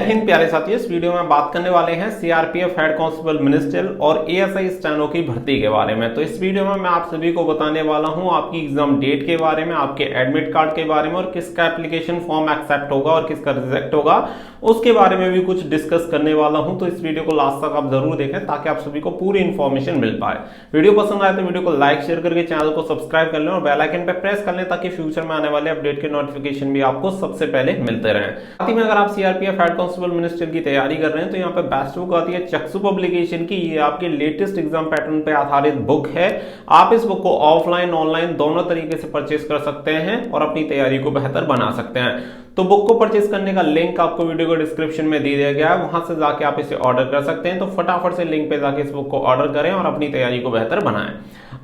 हिंद प्यारे साथियों, इस वीडियो में बात करने वाले हैं सीआरपीएफ हेड कांस्टेबल मिनिस्ट्रियल और एएसआई स्टेनो की भर्ती के बारे में। तो इस वीडियो में मैं आप सभी को बताने वाला हूं आपकी एग्जाम डेट के बारे में, आपके एडमिट कार्ड के बारे में और किसका एप्लीकेशन फॉर्म एक्सेप्ट होगा और किसका रिजेक्ट होगा उसके बारे में भी कुछ डिस्कस करने वाला हूं। तो इस वीडियो को लास्ट तक आप जरूर देखें ताकि आप सभी को पूरी इंफॉर्मेशन मिल पाए। वीडियो पसंद आए तो वीडियो को लाइक शेयर करके चैनल को सब्सक्राइब कर लें और बेल आइकन पर प्रेस कर लें ताकि फ्यूचर में आने वाले अपडेट के नोटिफिकेशन भी आपको सबसे पहले मिलते रहें। साथ ही में अगर आप सीआरपीएफ हेड कांस्टेबल मिनिस्ट्रियल की तैयारी कर रहे हैं तो यहाँ पे बेस्ट बुक आती है चक्षु पब्लिकेशन की। ये आपके लेटेस्ट एग्जाम पैटर्न पे आधारित बुक है। आप इस बुक को ऑफलाइन ऑनलाइन दोनों तरीके से परचेस कर सकते हैं और अपनी तैयारी को बेहतर बना सकते हैं। तो बुक को परचेस करने का लिंक आपको वीडियो को डिस्क्रिप्शन में दे दिया गया है, वहां से जाके आप इसे ऑर्डर कर सकते हैं। तो फटाफट से लिंक पे जाके इस बुक को ऑर्डर करें और अपनी तैयारी को बेहतर बनाएं।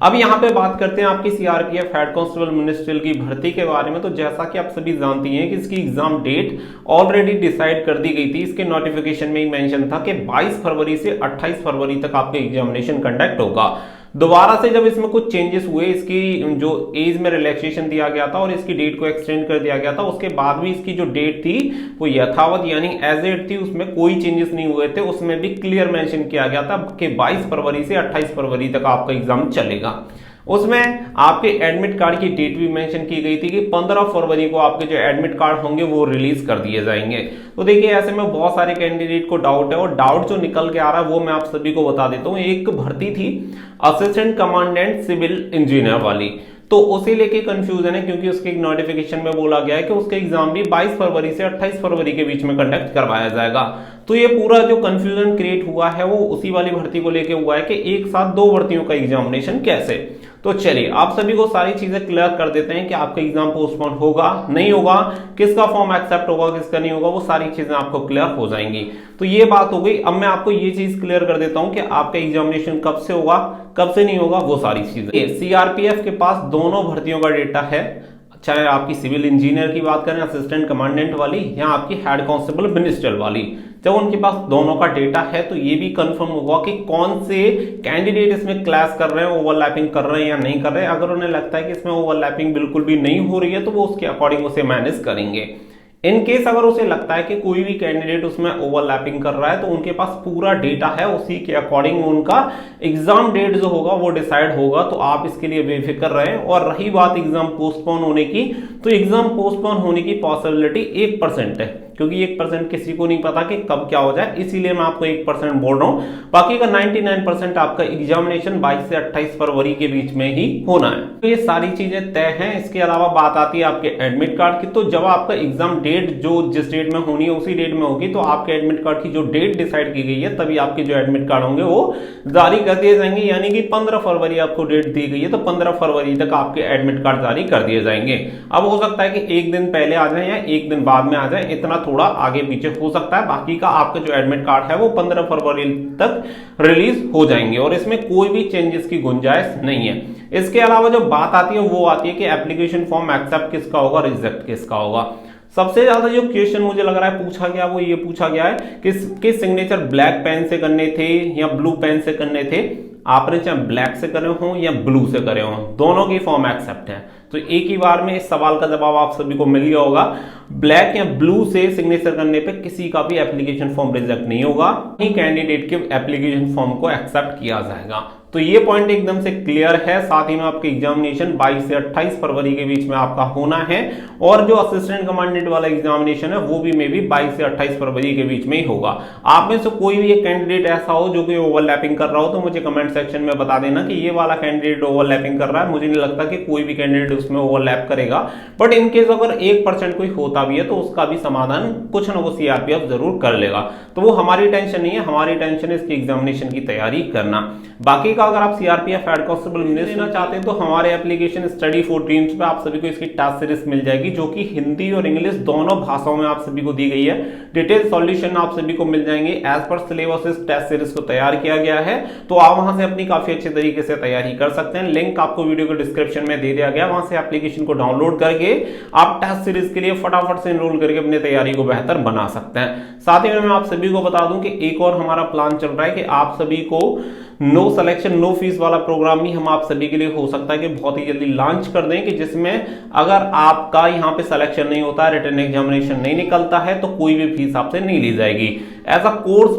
अब यहाँ पे बात करते हैं आपकी सीआरपीएफ हेड कांस्टेबल मिनिस्ट्रियल की भर्ती के बारे में। तो जैसा कि आप सभी जानती हैं कि इसकी एग्जाम डेट ऑलरेडी डिसाइड कर दी गई थी। इसके नोटिफिकेशन में ही मेंशन था कि 22 फरवरी से 28 फरवरी तक आपका एग्जामिनेशन कंडक्ट होगा। दोबारा से जब इसमें कुछ चेंजेस हुए, इसकी जो एज में रिलैक्सेशन दिया गया था और इसकी डेट को एक्सटेंड कर दिया गया था, उसके बाद भी इसकी जो डेट थी वो यथावत यानी एज एड थी, उसमें कोई चेंजेस नहीं हुए थे। उसमें भी क्लियर मेंशन किया गया था कि 22 फरवरी से 28 फरवरी तक आपका एग्जाम चलेगा। उसमें आपके एडमिट कार्ड की डेट भी मेंशन की गई थी कि 15 फरवरी को आपके जो एडमिट कार्ड होंगे वो रिलीज कर दिए जाएंगे। तो देखिए, ऐसे में बहुत सारे कैंडिडेट को डाउट है और डाउट जो निकल के आ रहा है वो मैं आप सभी को बता देता हूँ। एक भर्ती थी असिस्टेंट कमांडेंट सिविल इंजीनियर वाली, तो उसे लेके कंफ्यूजन है क्योंकि उसके एक नोटिफिकेशन में बोला गया है कि उसका एग्जाम भी 22 फरवरी से 28 फरवरी के बीच में कंडक्ट करवाया जाएगा। तो ये पूरा जो कंफ्यूजन क्रिएट हुआ है वो उसी वाली भर्ती को लेके हुआ है कि एक साथ दो भर्तियों का एग्जामिनेशन कैसे। तो चलिए आप सभी को सारी चीजें क्लियर कर देते हैं कि आपका एग्जाम पोस्टपोन होगा नहीं होगा, किसका फॉर्म एक्सेप्ट होगा किसका नहीं होगा, वो सारी चीजें आपको क्लियर हो जाएंगी। तो ये बात हो गई। अब मैं आपको ये चीज क्लियर कर देता हूं कि आपका एग्जामिनेशन कब से होगा कब से नहीं होगा, वो सारी चीजें। सीआरपीएफ के पास दोनों भर्तियों का डेटा है, चाहे आपकी सिविल इंजीनियर की बात करें असिस्टेंट कमांडेंट वाली या आपकी हेड कांस्टेबल मिनिस्ट्रियल वाली। जब उनके पास दोनों का डेटा है तो ये भी कंफर्म होगा कि कौन से कैंडिडेट इसमें क्लैश कर रहे हैं, ओवरलैपिंग कर रहे हैं या नहीं कर रहे हैं। अगर उन्हें लगता है कि इसमें ओवरलैपिंग बिल्कुल भी नहीं हो रही है तो वो उसके अकॉर्डिंग उसे मैनेज करेंगे। इन केस अगर उसे लगता है कि कोई भी कैंडिडेट उसमें ओवरलैपिंग कर रहा है तो उनके पास पूरा डेटा है, उसी के अकॉर्डिंग उनका एग्जाम डेट जो होगा वो डिसाइड होगा। तो आप इसके लिए बेफिक्र रहें। और रही बात एग्जाम पोस्टपोन होने की, तो एग्जाम पोस्टपोन होने की पॉसिबिलिटी 1% है, क्योंकि 1% किसी को नहीं पता कि कब क्या हो जाए, इसीलिए मैं आपको 1% बोल रहा हूं। बाकी का 99% आपका एग्जामिनेशन 22 से 28 फरवरी के बीच में ही होना है। तो ये सारी चीजें तय हैं। इसके अलावा बात आती है आपके एडमिट कार्ड की। तो जब आपका एग्जाम डेट जो जिस डेट में होनी है उसी डेट में होगी, तो आपके एडमिट कार्ड की जो डेट डिसाइड की गई है तभी आपके जो एडमिट कार्ड होंगे वो जारी कर दिए जाएंगे। यानी कि 15 फरवरी आपको डेट दी गई है तो 15 फरवरी तक आपके एडमिट कार्ड जारी कर दिए जाएंगे। अब हो सकता है कि एक दिन पहले आ जाए या एक दिन बाद में आ जाए, इतना थोड़ा आगे पीछे हो सकता है। बाकी का आपका जो एडमिट कार्ड है वो 15 फरवरी तक रिलीज हो जाएंगे और इसमें कोई भी चेंजेस की गुंजाइश नहीं है। इसके अलावा जो बात आती है वो आती है कि एप्लीकेशन फॉर्म एक्सेप्ट किसका होगा, रिजेक्ट किसका होगा। सबसे ज्यादा जो क्वेश्चन मुझे लग रहा है पूछा गया वो ये पूछा गया है कि सिग्नेचर ब्लैक पेन से करने थे या ब्लू पेन से करने थे। आपने चाहे ब्लैक से करे हो या ब्लू से करे हो, दोनों की फॉर्म एक्सेप्ट है। तो एक ही बार में इस सवाल का जवाब आप सभी को मिल गया होगा। ब्लैक या ब्लू से सिग्नेचर करने पे किसी का भी एप्लीकेशन फॉर्म रिजेक्ट नहीं होगा, ही कैंडिडेट के एप्लीकेशन फॉर्म को एक्सेप्ट किया जाएगा। तो ये पॉइंट एकदम से क्लियर है। साथ ही में आपके एग्जामिनेशन 22 से 28 फरवरी के बीच में आपका होना है और जो असिस्टेंट कमांडेंट वाला एग्जामिनेशन है वो भी मे बी 22 से 28 फरवरी के बीच में ही होगा। आप में से कोई भी एक कैंडिडेट ऐसा हो जो कि ओवरलैपिंग कर रहा हो तो मुझे कमेंट सेक्शन में बता देना कि ये वाला कैंडिडेट ओवरलैपिंग कर रहा है। मुझे नहीं लगता कि कोई भी कैंडिडेट उसमें ओवरलैप करेगा, बट इनकेस अगर 1% कोई होता भी है तो उसका भी समाधान कुछ ना कुछ सीआरपीएफ जरूर कर लेगा। तो वो हमारी टेंशन नहीं है, हमारी टेंशन है इसकी एग्जामिनेशन की तैयारी करना। बाकी अगर आप सीआरपीएफ हेड कांस्टेबल मिनिस्ट्रियल लेना चाहते हैं तो हमारे एप्लीकेशन स्टडी फॉर ड्रीम्स पे आप सभी को इसकी टास्क सीरीज मिल जाएगी जो कि हिंदी और इंग्लिश दोनों भाषाओं में आप सभी को दी गई है। डिटेल सॉल्यूशन आप सभी को मिल जाएंगे। एज पर सिलेबस इस टेस्ट सीरीज को तैयार किया गया है, तो आप वहां से अपनी काफी अच्छे तरीके से तैयारी कर सकते हैं। लिंक आपको वीडियो के डिस्क्रिप्शन में दे दिया गया, वहां से एप्लीकेशन को डाउनलोड करके आप टेस्ट सीरीज के लिए फटाफट से एनरोल करके अपनी तैयारी को बेहतर बना सकते हैं। साथ ही में मैं आप सभी को बता दूं कि एक और हमारा प्लान चल रहा है कि आप सभी को नो सिलेक्शन नो फीस वाला प्रोग्राम भी हम आप सभी के लिए हो सकता है कि बहुत ही जल्दी लॉन्च कर दें, कि जिसमें अगर आपका यहाँ पे सिलेक्शन नहीं होता, रिटन एग्जामिनेशन नहीं निकलता है, तो कोई भी फीस आपसे नहीं ली जाएगी। ऐसा कोर्स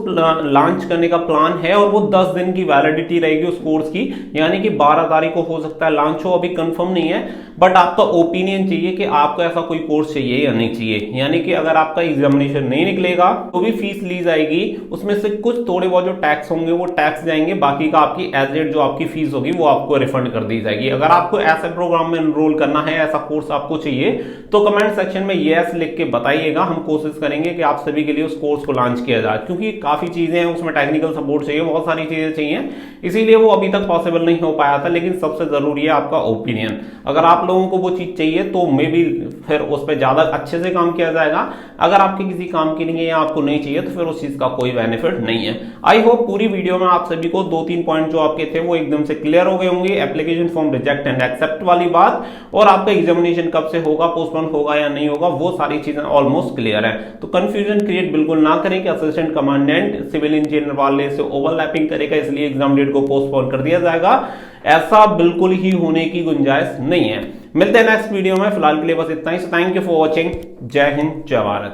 लॉन्च करने का प्लान है और वो 10 दिन की वैलिडिटी रहेगी उस कोर्स की, यानी कि 12 तारीख को हो सकता है लॉन्च हो, अभी कंफर्म नहीं है, बट आपका ओपिनियन चाहिए कि आपको ऐसा कोई कोर्स चाहिए या नहीं चाहिए। यानी कि अगर आपका एग्जामिनेशन नहीं निकलेगा तो भी फीस ली जाएगी, उसमें से कुछ थोड़े बहुत जो टैक्स होंगे वो टैक्स जाएंगे, बाकी का आपकी एज जो आपकी फीस होगी वो आपको रिफंड कर दी जाएगी। अगर आपको ऐसे प्रोग्राम में एनरोल करना है, ऐसा कोर्स आपको चाहिए, तो कमेंट सेक्शन में यस लिख के बताइएगा। हम कोशिश करेंगे कि आप सभी के लिए उस कोर्स को लॉन्च किया जाए, क्योंकि काफी चीजें हैं उसमें, टेक्निकल सपोर्ट चाहिए, बहुत सारी चीजें चाहिए, इसीलिए वो अभी तक पॉसिबल नहीं हो पाया था। लेकिन सबसे जरूरी है आपका ओपिनियन। अगर आप लोगों को वो चीज चाहिए तो मे बी फिर उस पर ज्यादा अच्छे से काम किया जाएगा। अगर आपके किसी काम की नहीं है या आपको नहीं चाहिए तो फिर उस चीज का कोई बेनिफिट नहीं है। आई होप पूरी वीडियो में आप सभी को 2-3 पॉइंट जो आपके थे वो एकदम से क्लियर हो गए होंगे। Application form reject and accept वाली बात, और आपका एग्जामिनेशन कब से होगा, पोस्टपोन होगा या नहीं होगा, वो सारी चीजें ऑलमोस्ट क्लियर है। तो कंफ्यूजन क्रिएट बिल्कुल ना करें कि असिस्टेंट कमांडेंट सिविल इंजीनियर वाले से ओवरलैपिंग करेगा इसलिए एग्जाम डेट को पोस्टपोन कर दिया जाएगा, ऐसा बिल्कुल ही होने की गुंजाइश नहीं है। मिलते हैं नेक्स्ट वीडियो में, फिलहाल के लिए बस इतना ही। Thank you for watching. जय हिंद, जय भारत।